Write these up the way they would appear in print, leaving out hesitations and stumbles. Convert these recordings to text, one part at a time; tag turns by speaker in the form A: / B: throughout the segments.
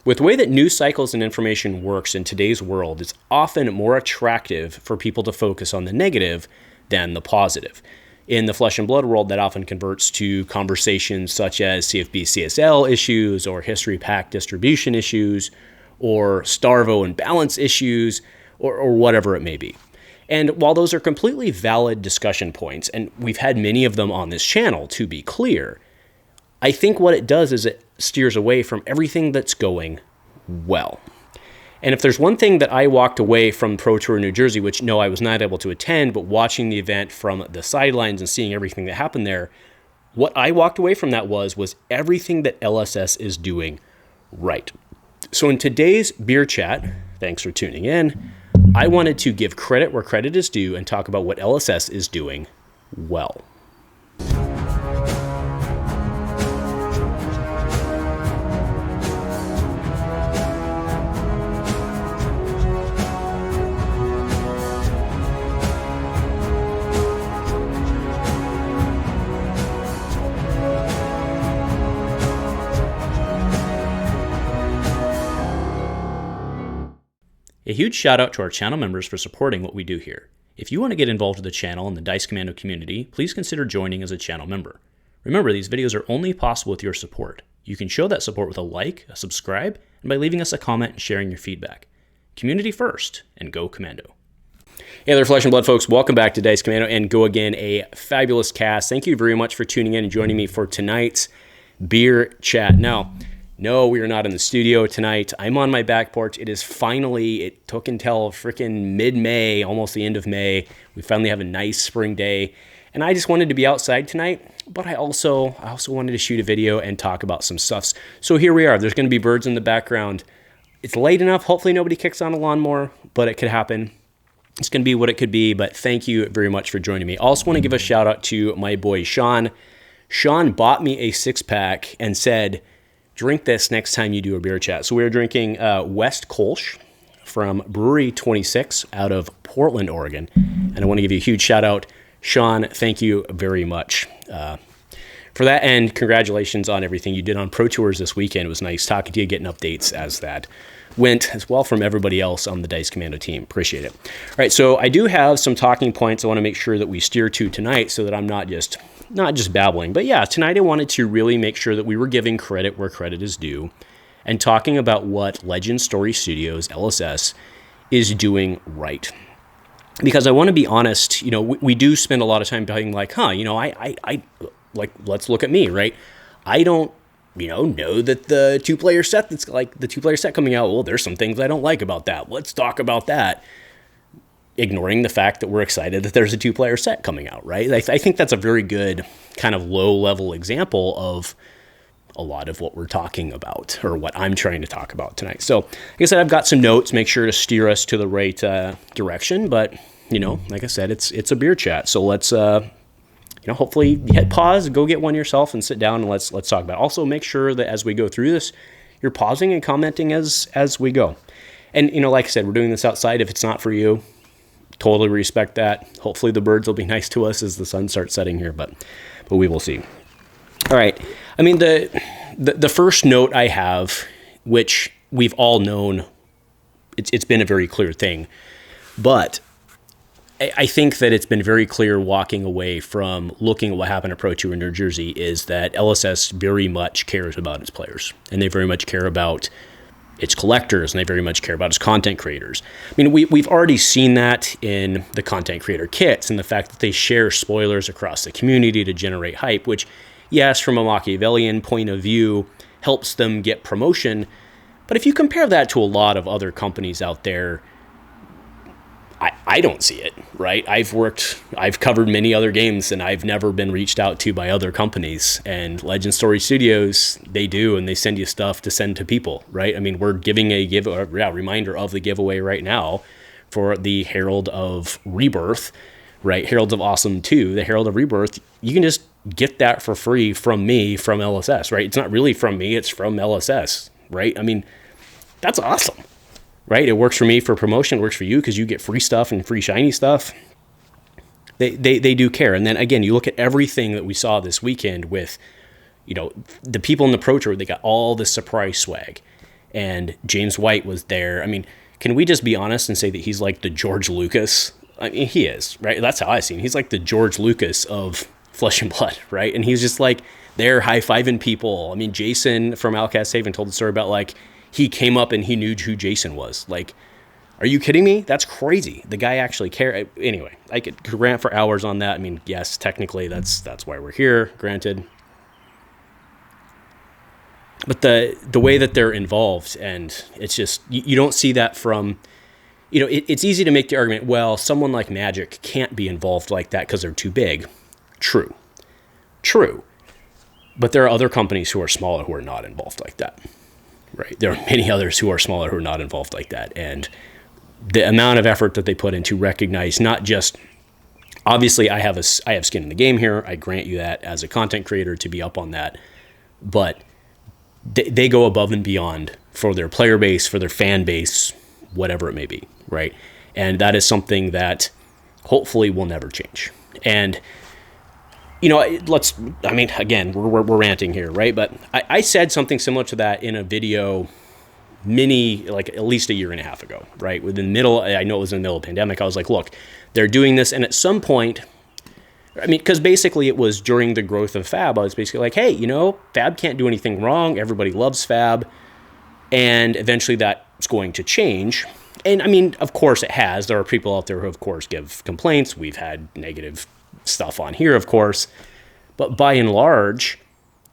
A: With the way that news cycles and information works in today's world, it's often more attractive for people to focus on the negative than the positive. In the Flesh and Blood world, that often converts to conversations such as CFB CSL issues or history pack distribution issues or Starvo and balance issues or whatever it may be. And while those are completely valid discussion points, and we've had many of them on this channel, to be clear, I think what it does is it steers away from everything that's going well. And if there's one thing that I walked away from Pro Tour New Jersey, which no, I was not able to attend, but watching the event from the sidelines and seeing everything that happened there, what I walked away from that was everything that LSS is doing right. So in today's beer chat, thanks for tuning in, I wanted to give credit where credit is due and talk about what LSS is doing well. A huge shout out to our channel members for supporting what we do here. If you want to get involved with the channel and the Dice Commando community, please consider joining as a channel member. Remember, these videos are only possible with your support. You can show that support with a like, a subscribe, and by leaving us a comment and sharing your feedback. Community first, and go Commando. Hey there, Flesh and Blood folks. Welcome back to Dice Commando and Go Again, a fabulous cast. Thank you very much for tuning in and joining me for tonight's beer chat. Now, no, we are not in the studio tonight. I'm on my back porch. It is finally, it took until freaking mid-May, almost the end of May. We finally have a nice spring day. And I just wanted to be outside tonight, but I also wanted to shoot a video and talk about some stuff. So here we are. There's going to be birds in the background. It's late enough. Hopefully nobody kicks on a lawnmower, but it could happen. It's going to be what it could be, but thank you very much for joining me. I also want to give a shout out to my boy, Sean. Sean bought me a 6-pack and said, drink this next time you do a beer chat. So we're drinking West Kolsch from Brewery 26 out of Portland, Oregon. And I want to give you a huge shout out. Sean, thank you very much for that. And congratulations on everything you did on Pro Tours this weekend. It was nice talking to you, getting updates as that went, as well from everybody else on the Dice Commando team. Appreciate it. All right, so I do have some talking points I want to make sure that we steer to tonight so that I'm not just babbling. But yeah, tonight I wanted to really make sure that we were giving credit where credit is due and talking about what Legend Story Studios, LSS, is doing right. Because I want to be honest, we do spend a lot of time being like, I like, let's look at me, right? I don't, know that the two-player set that's like the two-player set coming out, well, there's some things I don't like about that. Let's talk about that. Ignoring the fact that we're excited that there's a two-player set coming out, right? I think that's a very good kind of low-level example of a lot of what we're talking about, or what I'm trying to talk about tonight. So, like I said, I've got some notes, make sure to steer us to the right direction, but, like I said, it's a beer chat, so let's, hopefully hit pause, go get one yourself, and sit down, and let's talk about it. Also, make sure that as we go through this, you're pausing and commenting as we go. And, like I said, we're doing this outside. If it's not for you, totally respect that. Hopefully the birds will be nice to us as the sun starts setting here, but we will see. All right. I mean, the first note I have, which we've all known, it's been a very clear thing, but I think that it's been very clear walking away from looking at what happened at Pro Tour in New Jersey is that LSS very much cares about its players, and they very much care about its collectors, and they very much care about its content creators. I mean, we've already seen that in the content creator kits and the fact that they share spoilers across the community to generate hype, which, yes, from a Machiavellian point of view, helps them get promotion. But if you compare that to a lot of other companies out there, I don't see it, right? I've covered many other games, and I've never been reached out to by other companies. And Legend Story Studios, they do, and they send you stuff to send to people, right? I mean, we're giving a reminder of the giveaway right now for the Herald of Rebirth, right? Heralds of Awesome 2, the Herald of Rebirth. You can just get that for free from me, from LSS, right? It's not really from me, it's from LSS, right? I mean, that's awesome. Right? It works for me for promotion. It works for you because you get free stuff and free shiny stuff. They do care. And then again, you look at everything that we saw this weekend with, the people in the Pro Tour, they got all this surprise swag. and James White was there. I mean, can we just be honest and say that he's like the George Lucas? I mean, he is, right? That's how I see him. He's like the George Lucas of Flesh and Blood, right? And he's just like there high-fiving people. I mean, Jason from Outcast Haven told the story about like he came up and he knew who Jason was. Like, are you kidding me? That's crazy. The guy actually cared. Anyway, I could rant for hours on that. I mean, yes, technically that's why we're here, granted. But the way that they're involved, and it's just, you don't see that from, it's easy to make the argument, well, someone like Magic can't be involved like that because they're too big. True. But there are other companies who are smaller who are not involved like that, right? There are many others who are smaller who are not involved like that. And the amount of effort that they put in to recognize not just, obviously I have skin in the game here. I grant you that as a content creator to be up on that. But they go above and beyond for their player base, for their fan base, whatever it may be, right? And that is something that hopefully will never change. And, again, we're ranting here, right? But I said something similar to that in a video at least a year and a half ago, right? I know it was in the middle of the pandemic. I was like, look, they're doing this. And at some point, because basically it was during the growth of Fab, I was basically like, hey, Fab can't do anything wrong. Everybody loves Fab. And eventually that's going to change. And I mean, of course it has. There are people out there who, of course, give complaints. We've had negative stuff on here, of course. But by and large,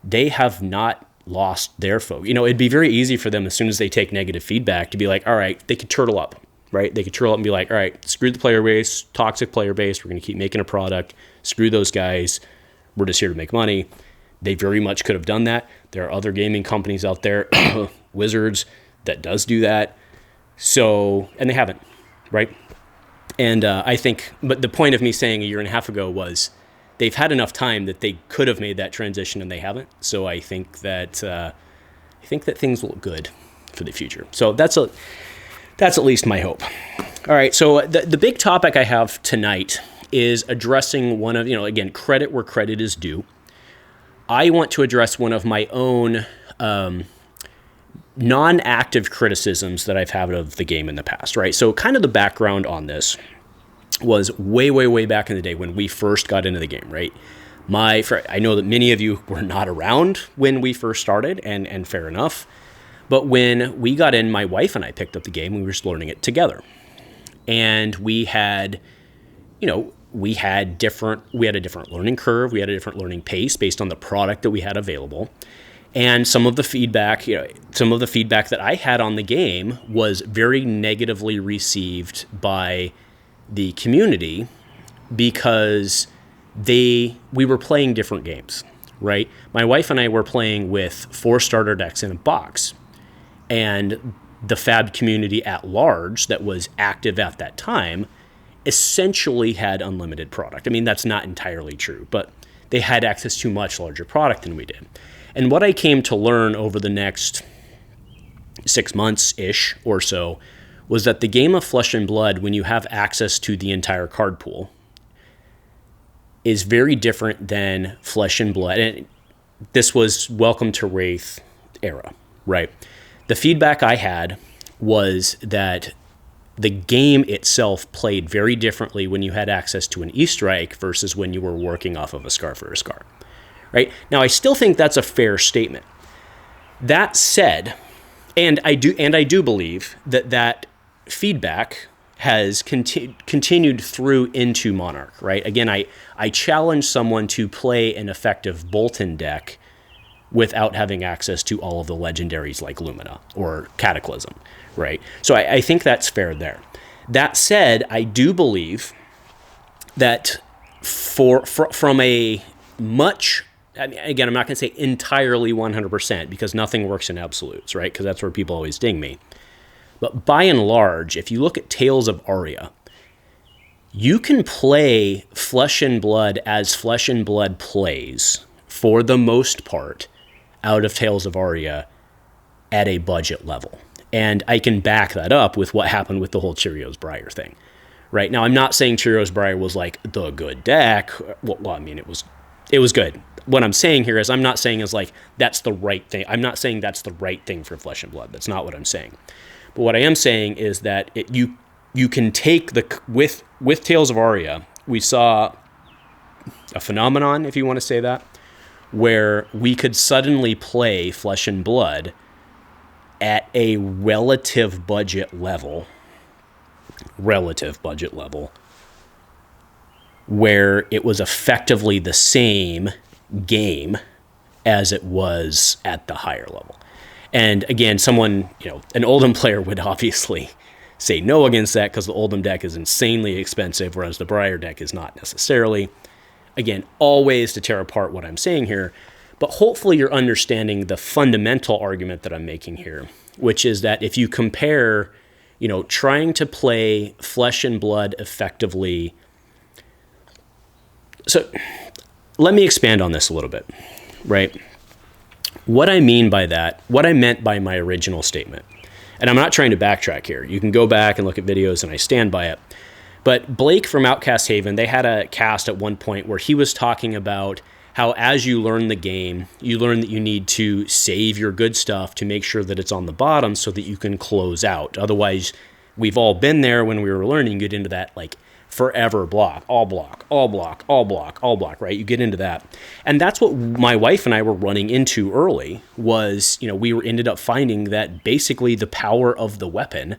A: they have not lost their folk. It'd be very easy for them as soon as they take negative feedback to be like, all right, they could turtle up, right? They could turtle up and be like, all right, screw the player base, toxic player base. We're going to keep making a product. Screw those guys. We're just here to make money. They very much could have done that. There are other gaming companies out there, Wizards, that does do that. So, and they haven't, right? And I think, but the point of me saying a year and a half ago was they've had enough time that they could have made that transition and they haven't. So I think that things look good for the future. So that's at least my hope. All right. So the big topic I have tonight is addressing one of, again, credit where credit is due. I want to address one of my own non-active criticisms that I've had of the game in the past, right? So kind of the background on this was way, way, way back in the day when we first got into the game, right? I know that many of you were not around when we first started, and fair enough. But when we got in, my wife and I picked up the game. We were just learning it together. And we had a different learning curve. We had a different learning pace based on the product that we had available. And some of the feedback that I had on the game was very negatively received by the community because we were playing different games, right? My wife and I were playing with 4 starter decks in a box, and the Fab community at large that was active at that time essentially had unlimited product. I mean, that's not entirely true, but they had access to much larger product than we did. And what I came to learn over the next 6 months-ish or so was that the game of Flesh and Blood, when you have access to the entire card pool, is very different than Flesh and Blood. And this was Welcome to Wrathe era, right? The feedback I had was that the game itself played very differently when you had access to an E-Strike versus when you were working off of a Scarf or a Scar, right? Now, I still think that's a fair statement. That said, and I do believe that feedback has continued through into Monarch, right? Again, I challenge someone to play an effective Boltyn deck without having access to all of the legendaries like Lumina or Cataclysm, right? So I think that's fair there. That said, I do believe that from a much, I mean, again, I'm not going to say entirely 100% because nothing works in absolutes, right? Because that's where people always ding me. But by and large, if you look at Tales of Aria, you can play Flesh and Blood as Flesh and Blood plays, for the most part, out of Tales of Aria at a budget level. And I can back that up with what happened with the whole Cheerios Briar thing. Right? Now, I'm not saying Cheerios Briar was like the good deck. Well, I mean, it was good. what I'm saying here is I'm not saying is like that's the right thing. I'm not saying that's the right thing for Flesh and Blood. That's not what I'm saying. But what I am saying is that you can take with Tales of Aria, we saw a phenomenon, if you want to say that, where we could suddenly play Flesh and Blood at a relative budget level, where it was effectively the same game as it was at the higher level. And again, someone, an Oldhim player would obviously say no against that because the Oldhim deck is insanely expensive, whereas the Briar deck is not necessarily. Again, always to tear apart what I'm saying here, but hopefully you're understanding the fundamental argument that I'm making here, which is that if you compare, trying to play Flesh and Blood effectively. So let me expand on this a little bit, right? What I mean by that, what I meant by my original statement, and I'm not trying to backtrack here. You can go back and look at videos and I stand by it. But Blake from Outcast Haven, they had a cast at one point where he was talking about how as you learn the game, you learn that you need to save your good stuff to make sure that it's on the bottom so that you can close out. Otherwise, we've all been there when we were learning, get into that like forever block, right? You get into that. And that's what my wife and I were running into early was, we ended up finding that basically the power of the weapon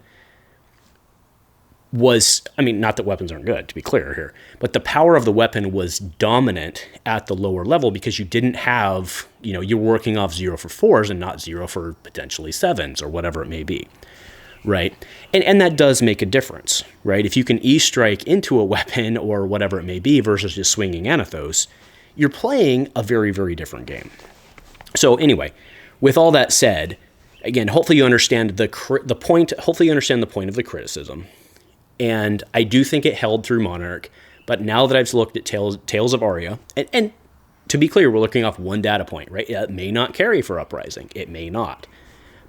A: was, not that weapons aren't good, to be clear here, but the power of the weapon was dominant at the lower level because you didn't have, you're working off 0 for 4s and not 0 for potentially 7s or whatever it may be. Right. And that does make a difference, right? If you can E-strike into a weapon or whatever it may be versus just swinging Anathos, you're playing a very, very different game. So anyway, with all that said, again, hopefully you understand the point. Hopefully you understand the point of the criticism. And I do think it held through Monarch. But now that I've looked at Tales of Aria, and to be clear, we're looking off one data point, right? It may not carry for Uprising. It may not.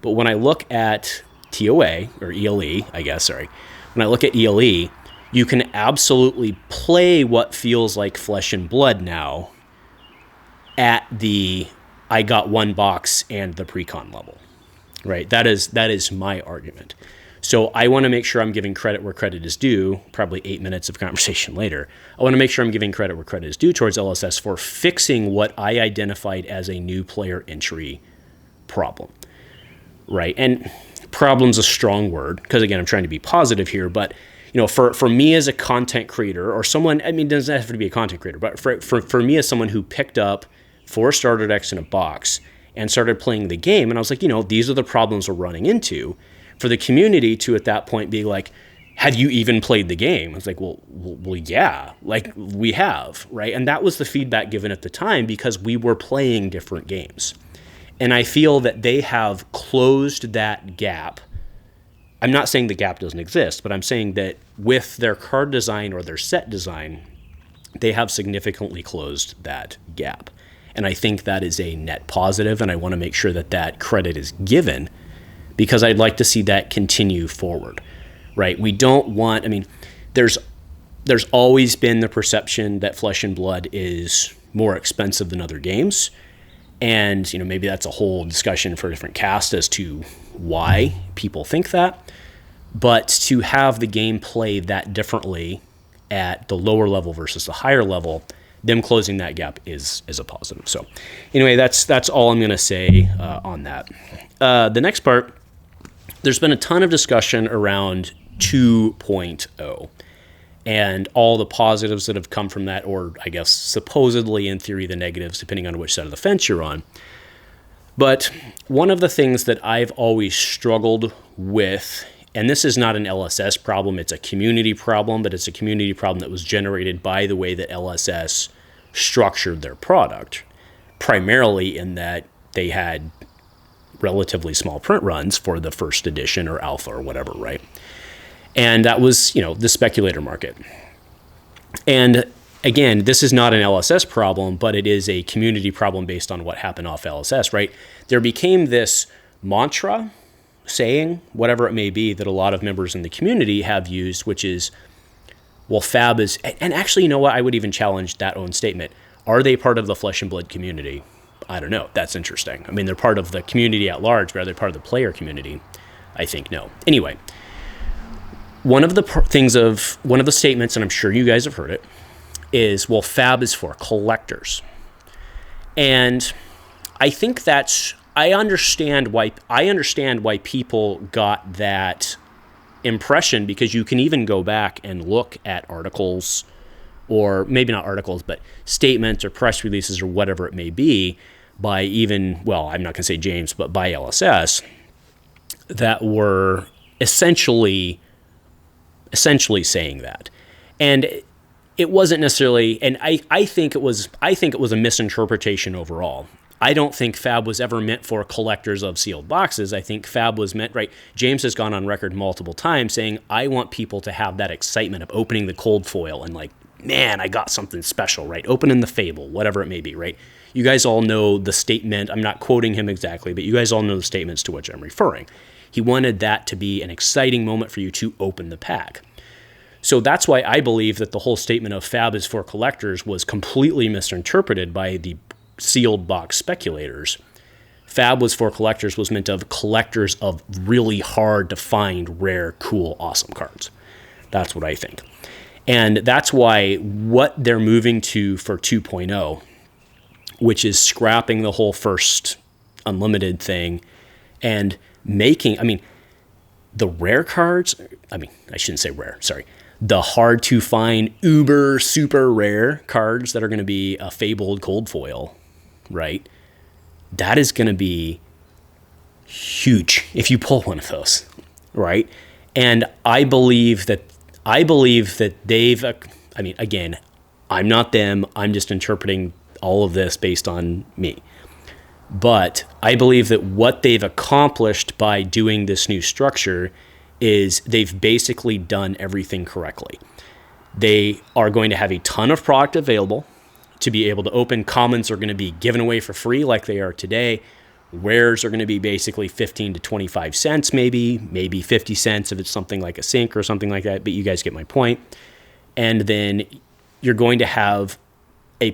A: But when I look at TOA, or ELE, I guess, sorry. When I look at ELE, you can absolutely play what feels like Flesh and Blood now at the I got one box and the pre-con level, right? That is my argument. So I want to make sure I'm giving credit where credit is due, probably 8 minutes of conversation later. I want to make sure I'm giving credit where credit is due towards LSS for fixing what I identified as a new player entry problem, right? And problem's a strong word because again I'm trying to be positive here, but for me as a content creator or someone, it doesn't have to be a content creator, but for me as someone who picked up 4 starter decks in a box and started playing the game, and I was like, these are the problems we're running into. For the community to at that point be like, have you even played the game? I was like, well, yeah, like we have, right? And that was the feedback given at the time because we were playing different games. And I feel that they have closed that gap. I'm not saying the gap doesn't exist, but I'm saying that with their card design or their set design, they have significantly closed that gap. And I think that is a net positive, and I want to make sure that that credit is given because I'd like to see that continue forward, right? We don't want, there's always been the perception that Flesh and Blood is more expensive than other games. And, maybe that's a whole discussion for a different cast as to why people think that. But to have the game play that differently at the lower level versus the higher level, them closing that gap is a positive. So anyway, that's all I'm going to say on that. The next part, there's been a ton of discussion around 2.0. And all the positives that have come from that, or I guess supposedly in theory the negatives, depending on which side of the fence you're on. But one of the things that I've always struggled with, and this is not an LSS problem, it's a community problem, but it's a community problem that was generated by the way that LSS structured their product, primarily in that they had relatively small print runs for the first edition or alpha or whatever, right? And that was, the speculator market. And again, this is not an LSS problem, but it is a community problem based on what happened off LSS, right? There became this mantra, saying, whatever it may be, that a lot of members in the community have used, which is, well, Fab is, and actually, I would even challenge that own statement. Are they part of the Flesh and Blood community? I don't know. That's interesting. I mean, they're part of the community at large, but are they part of the player community? I think no. Anyway, one of the statements, and I'm sure you guys have heard it, is, well, Fab is for collectors. And I think I understand why people got that impression, because you can even go back and look at articles, or maybe not articles, but statements or press releases or whatever it may be by I'm not going to say James, but by LSS, that were essentially saying that. And it wasn't necessarily, and I think it was a misinterpretation overall. I don't think Fab was ever meant for collectors of sealed boxes. I think Fab was meant, right? James has gone on record multiple times saying, I want people to have that excitement of opening the cold foil and like, man, I got something special, right? Opening the Fable, whatever it may be, right? You guys all know the statement. I'm not quoting him exactly, but you guys all know the statements to which I'm referring. He wanted that to be an exciting moment for you to open the pack. So that's why I believe that the whole statement of Fab is for collectors was completely misinterpreted by the sealed box speculators. Fab was for collectors was meant of collectors of really hard to find, rare, cool, awesome cards. That's what I think. And that's why what they're moving to for 2.0, which is scrapping the whole first unlimited thing and making, the rare cards, I shouldn't say rare, sorry. The hard to find, uber, super rare cards that are going to be a fabled cold foil, right? That is going to be huge if you pull one of those, right? And I believe that they've, again, I'm not them. I'm just interpreting all of this based on me. But I believe that what they've accomplished by doing this new structure is they've basically done everything correctly. They are going to have a ton of product available to be able to open. Commons are going to be given away for free like they are today. Rares are going to be basically 15 to 25 cents, maybe 50 cents if it's something like a sync or something like that, but you guys get my point. And then you're going to have a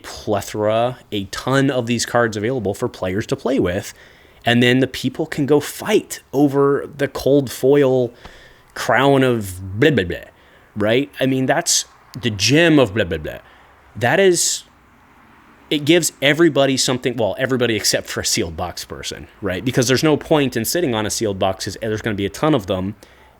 A: ton of these cards available for players to play with. And then the people can go fight over the cold foil crown of blah, blah, blah, right? That's the gem of blah, blah, blah. That is, it gives everybody something, well, everybody except for a sealed box person, right? Because there's no point in sitting on a sealed box because there's going to be a ton of them.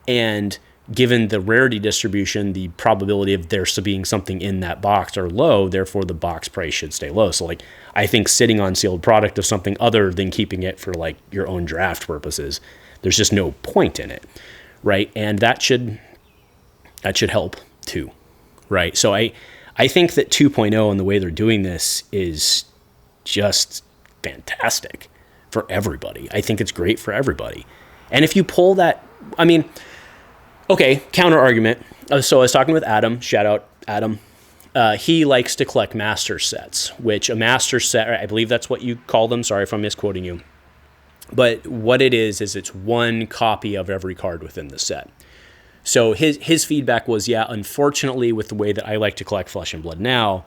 A: And given the rarity distribution, the probability of there being something in that box are low, therefore the box price should stay low. So I think sitting on sealed product of something other than keeping it for your own draft purposes, there's just no point in it, right? And that should help too, right? So I think that 2.0 and the way they're doing this is just fantastic for everybody. I think it's great for everybody. And if you pull that, okay, counter argument. So I was talking with Adam, shout out Adam. He likes to collect master sets, which a master set, I believe that's what you call them. Sorry if I'm misquoting you. But what it is it's one copy of every card within the set. So his feedback was, yeah, unfortunately, with the way that I like to collect Flesh and Blood now,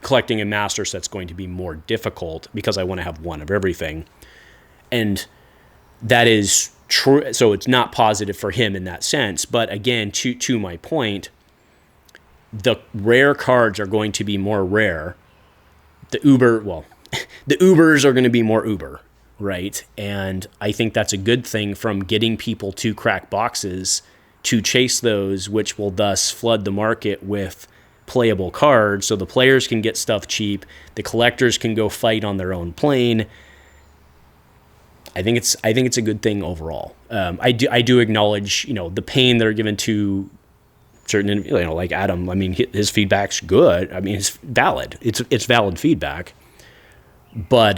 A: collecting a master set's going to be more difficult because I want to have one of everything. And that is true. So it's not positive for him in that sense. But again, to my point, the rare cards are going to be more rare. The Ubers are going to be more Uber, right? And I think that's a good thing from getting people to crack boxes to chase those, which will thus flood the market with playable cards. So the players can get stuff cheap. The collectors can go fight on their own plane. I think it's a good thing overall. I do acknowledge, the pain that are given to certain, like Adam. His feedback's good. It's valid. It's valid feedback. But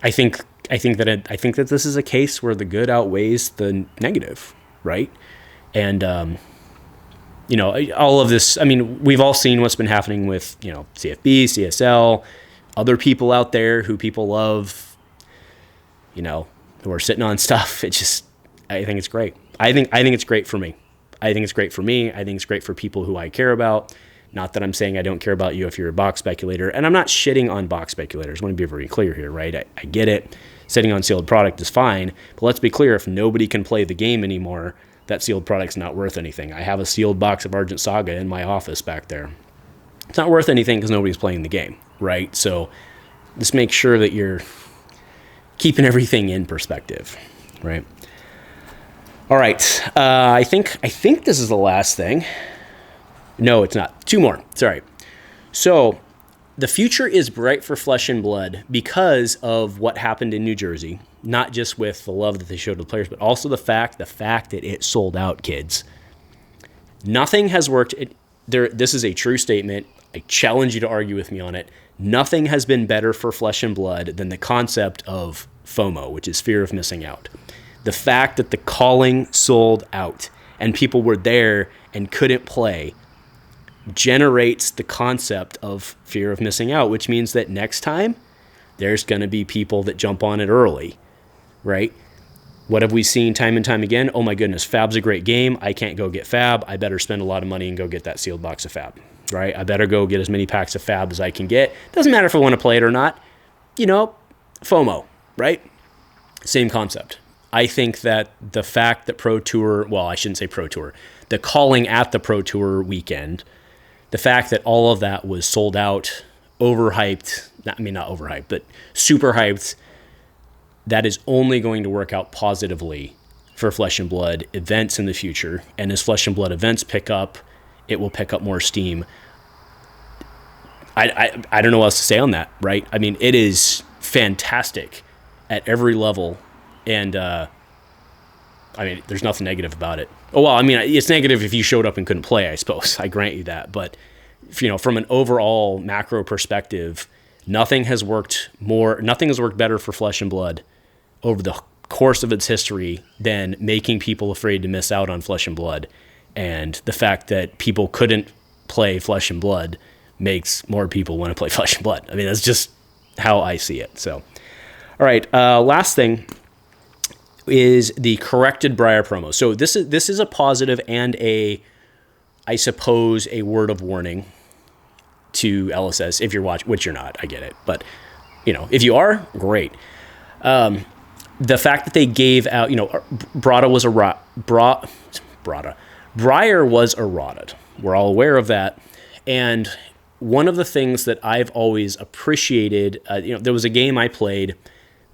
A: I think that this is a case where the good outweighs the negative, right? And all of this. We've all seen what's been happening with CFB, CSL, other people out there who people love. Who are sitting on stuff. I think it's great. I think it's great for me. I think it's great for me. I think it's great for people who I care about. Not that I'm saying I don't care about you if you're a box speculator, and I'm not shitting on box speculators. I want to be very clear here, right? I get it. Sitting on sealed product is fine, but let's be clear, if nobody can play the game anymore, that sealed product's not worth anything. I have a sealed box of Argent Saga in my office back there. It's not worth anything because nobody's playing the game, right? So just make sure that you're keeping everything in perspective, right? All right, I think this is the last thing. No, it's not. 2 more. Sorry. So the future is bright for Flesh and Blood because of what happened in New Jersey. Not just with the love that they showed to the players, but also the fact that it sold out, kids. Nothing has worked. This is a true statement. I challenge you to argue with me on it. Nothing has been better for Flesh and Blood than the concept of FOMO, which is fear of missing out. The fact that the calling sold out and people were there and couldn't play generates the concept of fear of missing out, which means that next time there's going to be people that jump on it early, right? What have we seen time and time again? Oh my goodness, Fab's a great game. I can't go get Fab. I better spend a lot of money and go get that sealed box of Fab, right? I better go get as many packs of Fab as I can get. Doesn't matter if I want to play it or not. FOMO, right? Same concept. I think that the fact that Pro Tour, well, I shouldn't say Pro Tour, the calling at the Pro Tour weekend, the fact that all of that was sold out, overhyped, not overhyped, but super hyped, that is only going to work out positively for Flesh and Blood events in the future. And as Flesh and Blood events pick up, it will pick up more steam. I don't know what else to say on that, right? I mean, it is fantastic at every level. And, there's nothing negative about it. Oh, well, it's negative if you showed up and couldn't play, I suppose. I grant you that. But, from an overall macro perspective, nothing has worked better for Flesh and Blood over the course of its history than making people afraid to miss out on Flesh and Blood. And the fact that people couldn't play Flesh and Blood makes more people want to play Flesh and Blood. That's just how I see it. So, all right, last thing is the corrected Briar promo. So this is a positive and I suppose a word of warning to LSS if you're watching, which you're not, I get it. But, if you are, great. The fact that they gave out, Briar was errata. We're all aware of that. And one of the things that I've always appreciated, there was a game I played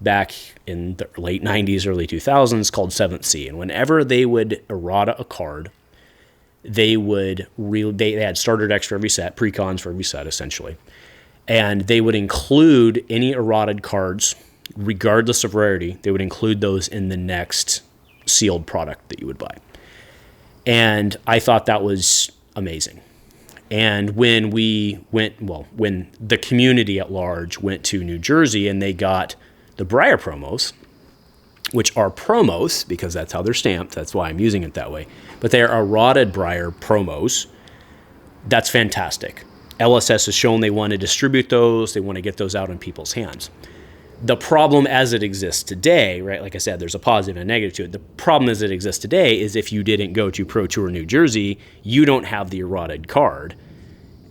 A: back in the late 90s, early 2000s called 7th Sea. And whenever they would errata a card, they had starter decks for every set, precons for every set, essentially. And they would include any errated cards, regardless of rarity. They would include those in the next sealed product that you would buy. And I thought that was amazing. And when when the community at large went to New Jersey and they got the Briar promos, which are promos because that's how they're stamped. That's why I'm using it that way. But they are errated Briar promos. That's fantastic. LSS has shown they want to distribute those. They want to get those out in people's hands. The problem as it exists today, right? Like I said, there's a positive and a negative to it. The problem as it exists today is if you didn't go to Pro Tour New Jersey, you don't have the errated card.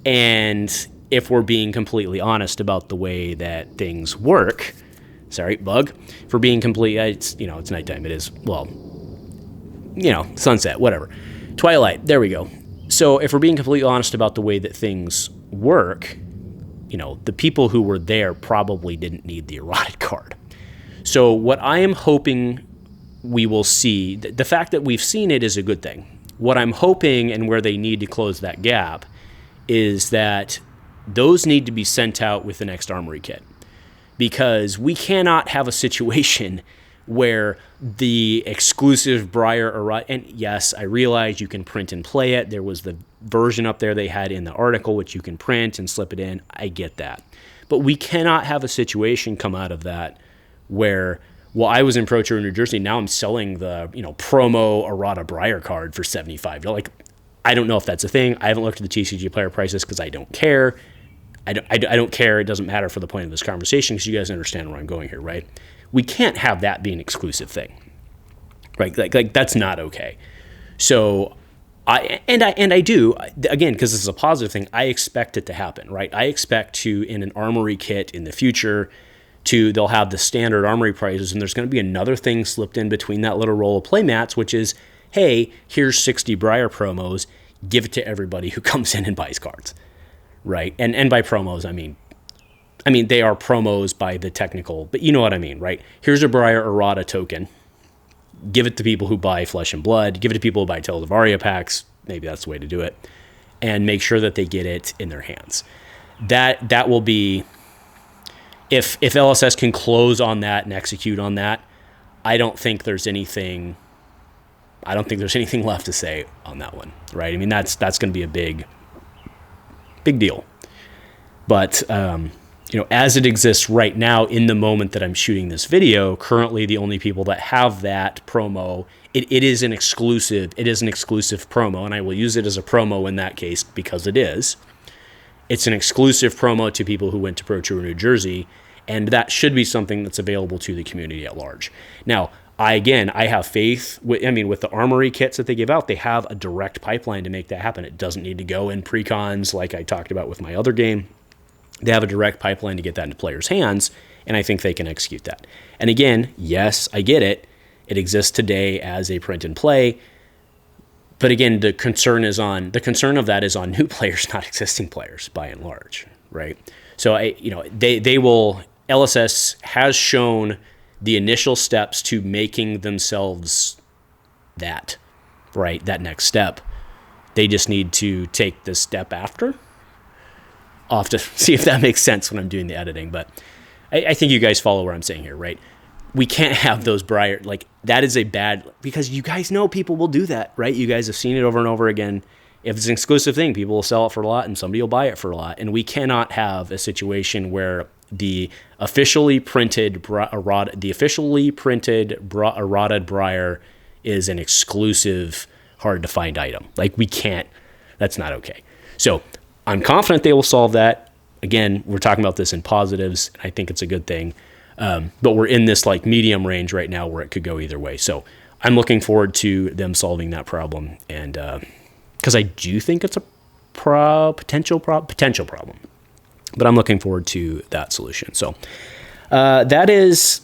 A: And if we're being completely honest about the way that things work, sorry, bug, for being complete, it's nighttime. It is, sunset, whatever. Twilight, there we go. So if we're being completely honest about the way that things work, the people who were there probably didn't need the errated card. So what I am hoping we will see, the fact that we've seen it is a good thing. What I'm hoping and where they need to close that gap is that those need to be sent out with the next armory kit. Because we cannot have a situation where the exclusive Briar errata, and yes, I realize you can print and play it. There was the version up there they had in the article, which you can print and slip it in. I get that. But we cannot have a situation come out of that where, I was in Pro Tour New Jersey, now I'm selling the, promo errata Briar card for $75. I don't know if that's a thing. I haven't looked at the TCG player prices because I don't care. I don't care. It doesn't matter for the point of this conversation because you guys understand where I'm going here, right? We can't have that be an exclusive thing, right? Like that's not okay. So I do, again, because this is a positive thing, I expect it to happen, right? I expect to, in an armory kit in the future, they'll have the standard armory prices, and there's going to be another thing slipped in between that little roll of playmats, which is, hey, here's 60 Briar promos, give it to everybody who comes in and buys cards, right? And by promos, I mean they are promos by the technical, but you know what I mean, right? Here's a Briar errata token. Give it to people who buy Flesh and Blood. Give it to people who buy Tales of Aria packs. Maybe that's the way to do it. And make sure that they get it in their hands. That will be, if LSS can close on that and execute on that, I don't think there's anything left to say on that one, right? I mean, that's going to be a big deal. But as it exists right now, in the moment that I'm shooting this video, currently the only people that have that promo, it is an exclusive promo, and I will use it as a promo in that case because it is. It's an exclusive promo to people who went to Pro Tour New Jersey, and that should be something that's available to the community at large. Now, I have faith with the armory kits that they give out, they have a direct pipeline to make that happen. It doesn't need to go in pre-cons like I talked about with my other game. They have a direct pipeline to get that into players' hands, and I think they can execute that. And again, yes, I get it. It exists today as a print and play, but again, the concern of that is on new players, not existing players, by and large, right? So LSS has shown the initial steps to making themselves that, right? That next step. They just need to take the step after. I'll have to see if that makes sense when I'm doing the editing, but I think you guys follow what I'm saying here, right? We can't have those Briar, that is a bad, because you guys know people will do that, right? You guys have seen it over and over again. If it's an exclusive thing, people will sell it for a lot and somebody will buy it for a lot. And we cannot have a situation where the officially printed errata Briar is an exclusive, hard to find item. We can't, that's not okay. So I'm confident they will solve that. Again, we're talking about this in positives, and I think it's a good thing. But we're in this medium range right now where it could go either way. So I'm looking forward to them solving that problem, and because I do think it's a potential problem. But I'm looking forward to that solution. So that is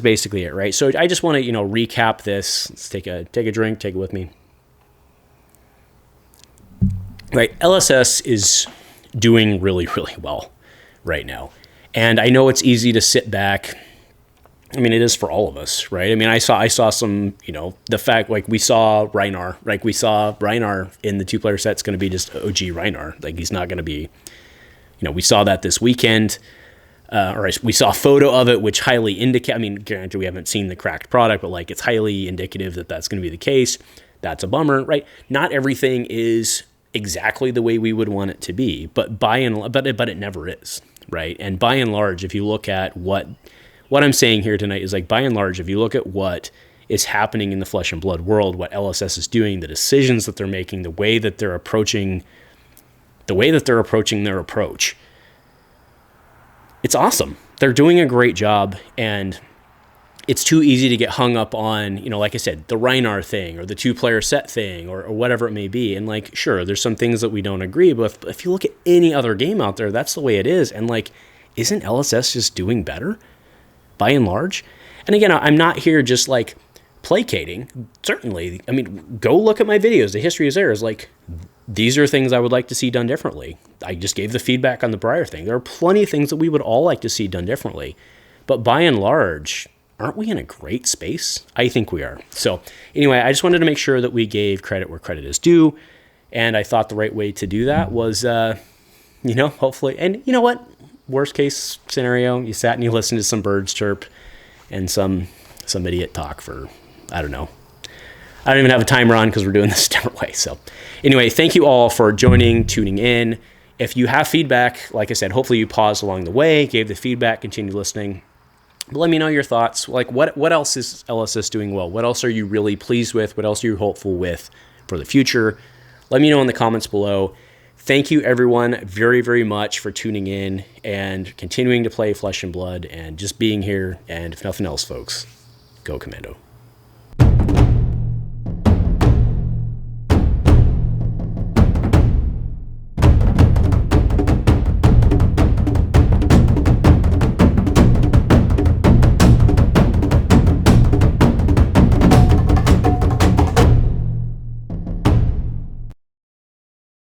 A: basically it, right? So I just want to recap this. Let's take a drink, take it with me. Right, LSS is doing really, really well right now. And I know it's easy to sit back. I mean, it is for all of us, right? I mean, I saw some, the fact, we saw Rhinar, we saw Rhinar in the 2-player set. It's going to be just OG Rhinar. He's not going to be, we saw that this weekend. We saw a photo of it, which highly indicate, granted, we haven't seen the cracked product, but it's highly indicative that that's going to be the case. That's a bummer, right? Not everything is exactly the way we would want it to be, but it never is, right? And by and large, if you look at what I'm saying here tonight is by and large, if you look at what is happening in the Flesh and Blood world, what LSS is doing, the decisions that they're making, the way that they're approaching their approach, it's awesome. They're doing a great job, and it's too easy to get hung up on, like I said, the Rhinar thing or the 2-player set thing or whatever it may be. And sure, there's some things that we don't agree with, but if you look at any other game out there, that's the way it is. And isn't LSS just doing better by and large? And again, I'm not here just placating. Certainly, go look at my videos. The history is there. Is these are things I would like to see done differently. I just gave the feedback on the Briar thing. There are plenty of things that we would all like to see done differently. But by and large, aren't we in a great space? I think we are. So anyway, I just wanted to make sure that we gave credit where credit is due. And I thought the right way to do that was, hopefully, and you know what? Worst case scenario, you sat and you listened to some birds chirp and some idiot talk for, I don't know. I don't even have a timer on because we're doing this a different way. So anyway, thank you all for tuning in. If you have feedback, like I said, hopefully you paused along the way, gave the feedback, continued listening. But let me know your thoughts. What else is LSS doing well? What else are you really pleased with? What else are you hopeful with for the future? Let me know in the comments below. Thank you, everyone, very, very much for tuning in and continuing to play Flesh and Blood and just being here. And if nothing else, folks, go Commando.